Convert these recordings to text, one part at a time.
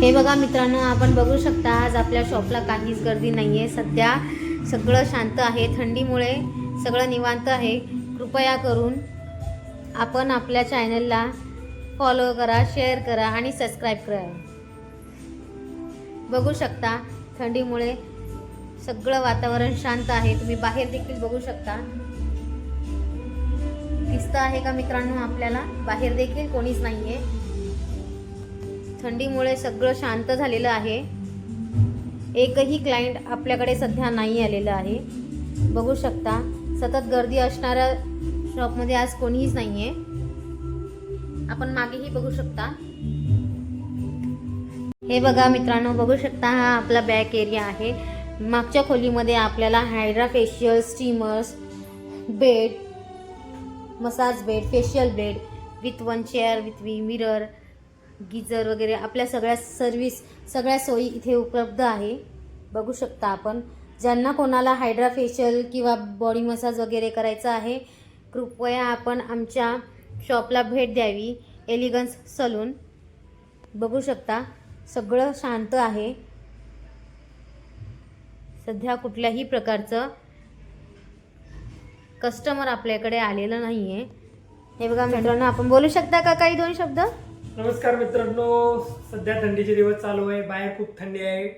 हे बघा मित्रांनो, आपण बघू शकता आज आपल्या शॉपला काहीच गर्दी नाही आहे. सध्या सगळं शांत आहे. थंडीमुळे सगळं निवांत आहे. कृपया करून आपण आपल्या चॅनलला फॉलो करा, शेअर करा आणि सबस्क्राईब करा. बघू शकता थंडीमुळे सगळं वातावरण शांत आहे. तुम्ही बाहेर देखील बघू शकता. दिसतं आहे का मित्रांनो आपल्याला? बाहेर देखील कोणीच नाही आहे. थंडीमुळे सगळं शांत झालेलं आहे. एकही क्लायंट आपल्याकडे सध्या नाही आलेलं आहे. बघू शकता सतत गर्दी असणाऱ्या शॉपमध्ये आज कोणीच नाही आहे. आपण मागेही बघू शकता. हे बघा मित्रांनो, बघू शकता हा आपला बॅक एरिया आहे. मागच्या खोलीमध्ये आपल्याला hydra facial, steamers, bed, massage bed, facial bed with 1 chair with mirror, geyser वगैरे आपल्या सगळ्या सोयी इथे उपलब्ध आहे. बघू शकता आपण. ज्यांना कोणाला हायड्रा फेशियल किंवा बॉडी मसाज वगैरे करायचं आहे, कृपया आपण आमच्या शॉपला भेट द्यावी. Elegance salon. बघू शकता सगळं शांत आहे. सध्या कुठल्याही प्रकारचं कस्टमर आपल्याकडे आलेलं नाही आहे. हे बघा मित्रांनो, आपण बोलू शकता का काही 2 शब्द? नमस्कार मित्रांनो, सध्या थंडीचे दिवस चालू आहे. बाहेर खूप थंडी आहे.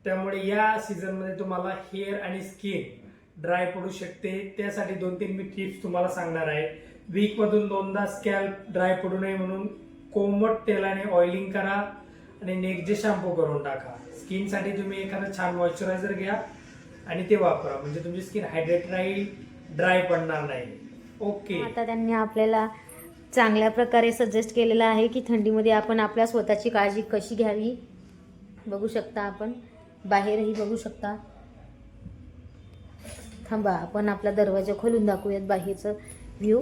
त्यामुळे या सीझनमध्ये तुम्हाला हेअर आणि स्किन ड्राय पडू शकते. त्यासाठी 2-3 मी टिप्स तुम्हाला सांगणार आहे. वीकमधून 2दा स्कॅल्प ड्राय पडू नये म्हणून कोमट तेलाने ऑइलिंग करा आणि नेक्स्ट डे शॅम्पू करून टाका. स्किनसाठी तुम्ही एखादं छान मॉइश्चरायझर घ्या आणि ते वापरा, म्हणजे तुमची स्किन हायड्रेट राहील, ड्राय पडणार नाही. ओके. आता त्यांनी आपल्याला चांगल्या प्रकारे सजेस्ट केलेलं आहे की थंडीमध्ये आपण आपल्या स्वतःची काळजी कशी घ्यावी. बघू शकता आपण. बाहेरही बघू शकता. थांबा, आपण आपला दरवाजा खोलून दाखवूयात बाहेरचं व्ह्यू.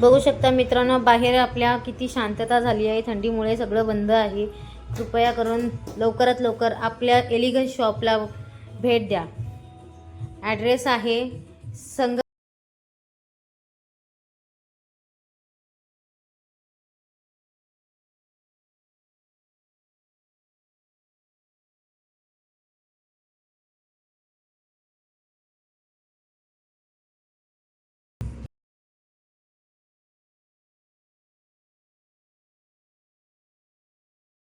बघू शकता मित्रांनो, बाहेर आपल्या किती शांतता झाली आहे. थंडीमुळे सगळं बंद आहे. कृपया करून लवकरात लवकर आपल्या एलिगन्स शॉपला भेट द्या. ॲड्रेस आहे